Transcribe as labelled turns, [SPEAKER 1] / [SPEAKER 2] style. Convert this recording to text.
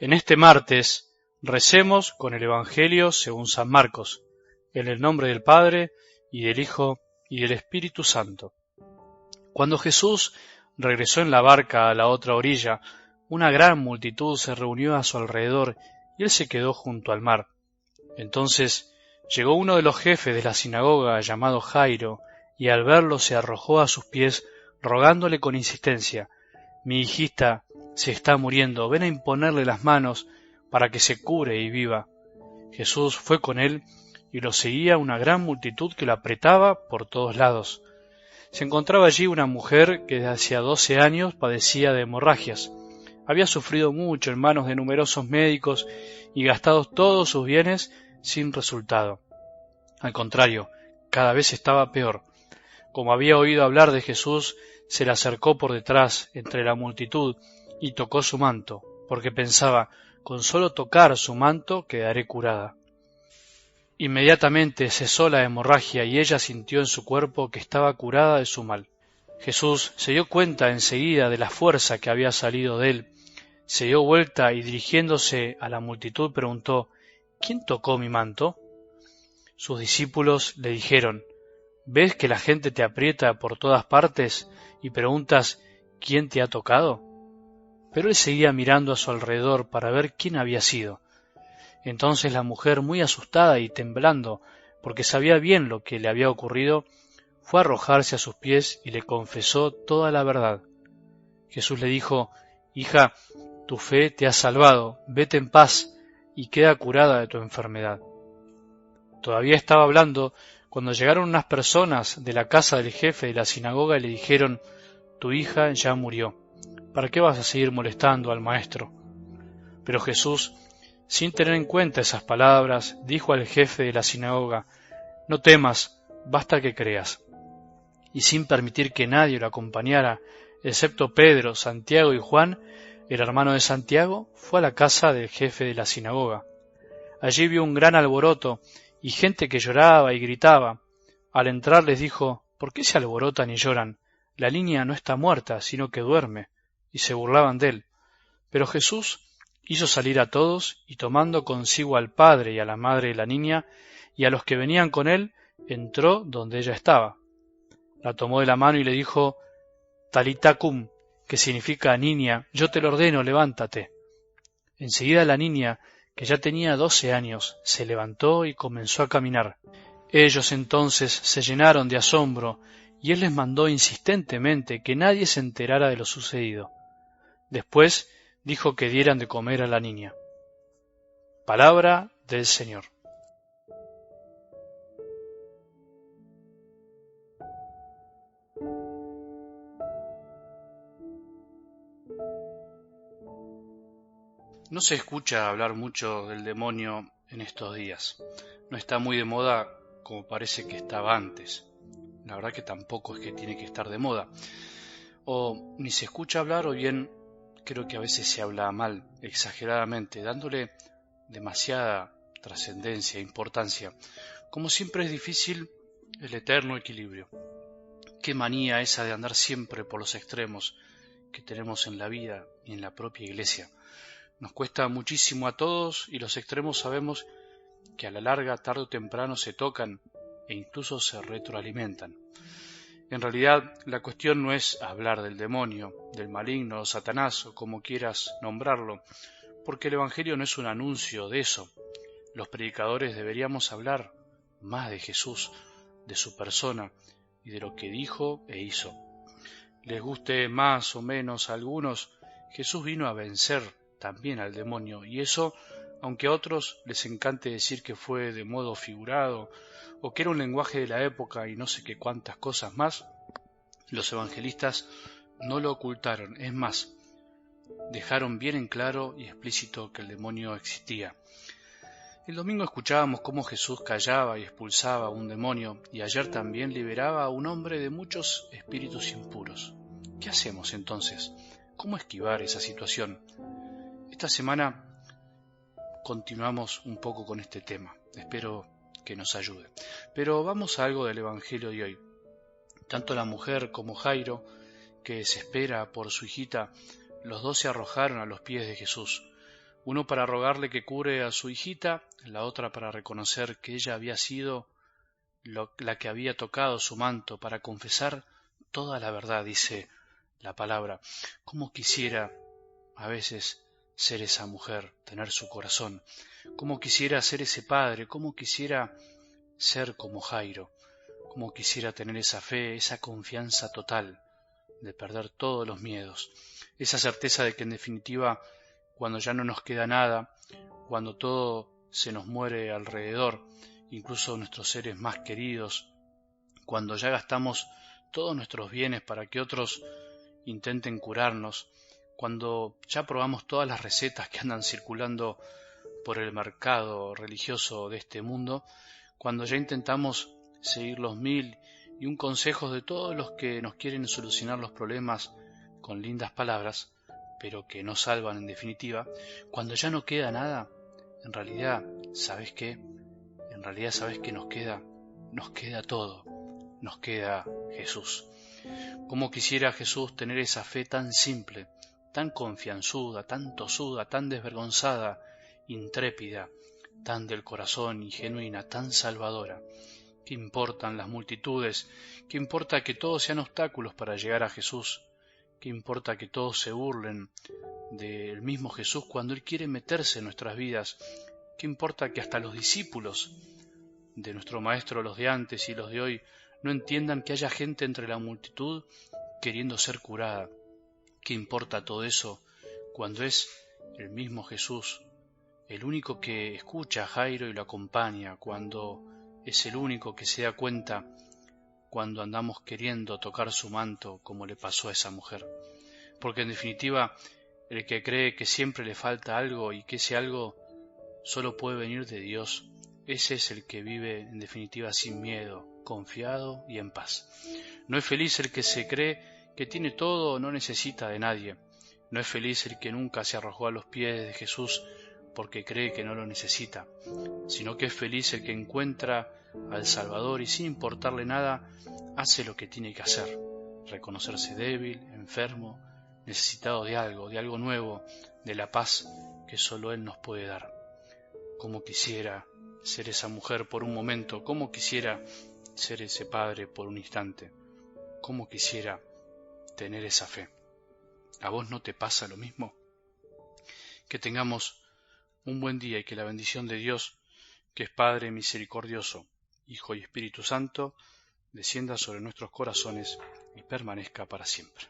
[SPEAKER 1] En este martes recemos con el Evangelio según San Marcos, en el nombre del Padre, y del Hijo, y del Espíritu Santo. Cuando Jesús regresó en la barca a la otra orilla, una gran multitud se reunió a su alrededor y él se quedó junto al mar. Entonces llegó uno de los jefes de la sinagoga llamado Jairo, y al verlo se arrojó a sus pies rogándole con insistencia: «Mi hijita se está muriendo, ven a imponerle las manos para que se cure y viva». Jesús fue con él y lo seguía una gran multitud que lo apretaba por todos lados. Se encontraba allí una mujer que desde hacía 12 años padecía de hemorragias. Había sufrido mucho en manos de numerosos médicos y gastado todos sus bienes sin resultado. Al contrario, cada vez estaba peor. Como había oído hablar de Jesús, se le acercó por detrás entre la multitud y tocó su manto, porque pensaba: con solo tocar su manto quedaré curada. Inmediatamente cesó la hemorragia y ella sintió en su cuerpo que estaba curada de su mal. Jesús se dio cuenta enseguida de la fuerza que había salido de él. Se dio vuelta y dirigiéndose a la multitud preguntó: «¿Quién tocó mi manto?». Sus discípulos le dijeron: «¿Ves que la gente te aprieta por todas partes y preguntas quién te ha tocado?». Pero él seguía mirando a su alrededor para ver quién había sido. Entonces la mujer, muy asustada y temblando, porque sabía bien lo que le había ocurrido, fue a arrojarse a sus pies y le confesó toda la verdad. Jesús le dijo: «Hija, tu fe te ha salvado, vete en paz y queda curada de tu enfermedad». Todavía estaba hablando cuando llegaron unas personas de la casa del jefe de la sinagoga y le dijeron: «Tu hija ya murió, ¿para qué vas a seguir molestando al maestro?». Pero Jesús, sin tener en cuenta esas palabras, dijo al jefe de la sinagoga: «No temas, basta que creas». Y sin permitir que nadie lo acompañara, excepto Pedro, Santiago y Juan, el hermano de Santiago, fue a la casa del jefe de la sinagoga. Allí vio un gran alboroto y gente que lloraba y gritaba. Al entrar les dijo: «¿Por qué se alborotan y lloran? La niña no está muerta, sino que duerme». Y se burlaban de él. Pero Jesús hizo salir a todos, y tomando consigo al padre y a la madre de la niña, y a los que venían con él, entró donde ella estaba. La tomó de la mano y le dijo: «Talita cum», que significa: «Niña, yo te lo ordeno, levántate». Enseguida la niña, que ya tenía 12 años, se levantó y comenzó a caminar. Ellos entonces se llenaron de asombro, y él les mandó insistentemente que nadie se enterara de lo sucedido. Después dijo que dieran de comer a la niña. Palabra del Señor. No se escucha hablar mucho del demonio en estos días. No está muy de moda como parece que estaba antes. La verdad que tampoco es que tiene que estar de moda. O ni se escucha hablar, o bien creo que a veces se habla mal, exageradamente, dándole demasiada trascendencia e importancia. Como siempre es difícil el eterno equilibrio. Qué manía esa de andar siempre por los extremos que tenemos en la vida y en la propia Iglesia. Nos cuesta muchísimo a todos, y los extremos sabemos que a la larga, tarde o temprano, se tocan e incluso se retroalimentan. En realidad, la cuestión no es hablar del demonio, del maligno o Satanás, o como quieras nombrarlo, porque el Evangelio no es un anuncio de eso. Los predicadores deberíamos hablar más de Jesús, de su persona y de lo que dijo e hizo. Les guste más o menos a algunos, Jesús vino a vencer también al demonio, y eso, aunque a otros les encante decir que fue de modo figurado, o que era un lenguaje de la época y no sé qué cuántas cosas más, los evangelistas no lo ocultaron. Es más, dejaron bien en claro y explícito que el demonio existía. El domingo escuchábamos cómo Jesús callaba y expulsaba a un demonio, y ayer también liberaba a un hombre de muchos espíritus impuros. ¿Qué hacemos entonces? ¿Cómo esquivar esa situación? Esta semana continuamos un poco con este tema. Espero que nos ayude. Pero vamos a algo del Evangelio de hoy. Tanto la mujer como Jairo, que desespera por su hijita, los dos se arrojaron a los pies de Jesús. uno para rogarle que cure a su hijita, la otra para reconocer que ella había sido la que había tocado su manto, para confesar toda la verdad, dice la palabra. ¿Cómo quisiera a veces ser esa mujer, tener su corazón? ¿Cómo quisiera ser ese padre? ¿Cómo quisiera ser como Jairo? ¿Cómo quisiera tener esa fe, esa confianza total de perder todos los miedos? Esa certeza de que en definitiva, cuando ya no nos queda nada, cuando todo se nos muere alrededor, incluso nuestros seres más queridos, cuando ya gastamos todos nuestros bienes para que otros intenten curarnos, cuando ya probamos todas las recetas que andan circulando por el mercado religioso de este mundo, cuando ya intentamos seguir los 1001 consejos de todos los que nos quieren solucionar los problemas con lindas palabras, pero que no salvan en definitiva, cuando ya no queda nada, en realidad, ¿sabes qué? En realidad, ¿sabes qué nos queda? Nos queda todo, nos queda Jesús. ¿Cómo quisiera Jesús tener esa fe tan simple, tan confianzuda, tan tosuda, tan desvergonzada, intrépida, tan del corazón y genuina, tan salvadora? ¿Qué importan las multitudes? ¿Qué importa que todos sean obstáculos para llegar a Jesús? ¿Qué importa que todos se burlen del mismo Jesús cuando Él quiere meterse en nuestras vidas? ¿Qué importa que hasta los discípulos de nuestro Maestro, los de antes y los de hoy, no entiendan que haya gente entre la multitud queriendo ser curada? ¿Qué importa todo eso cuando es el mismo Jesús, el único que escucha a Jairo y lo acompaña, cuando es el único que se da cuenta cuando andamos queriendo tocar su manto como le pasó a esa mujer? Porque en definitiva, el que cree que siempre le falta algo y que ese algo solo puede venir de Dios, ese es el que vive en definitiva sin miedo, confiado y en paz. No es feliz el que se cree que tiene todo o no necesita de nadie. No es feliz el que nunca se arrojó a los pies de Jesús porque cree que no lo necesita, sino que es feliz el que encuentra al Salvador y sin importarle nada hace lo que tiene que hacer: reconocerse débil, enfermo, necesitado de algo nuevo, de la paz que solo Él nos puede dar. Cómo quisiera ser esa mujer por un momento, cómo quisiera ser ese padre por un instante, cómo quisiera tener esa fe. ¿A vos no te pasa lo mismo? Que tengamos un buen día y que la bendición de Dios, que es Padre misericordioso, Hijo y Espíritu Santo, descienda sobre nuestros corazones y permanezca para siempre.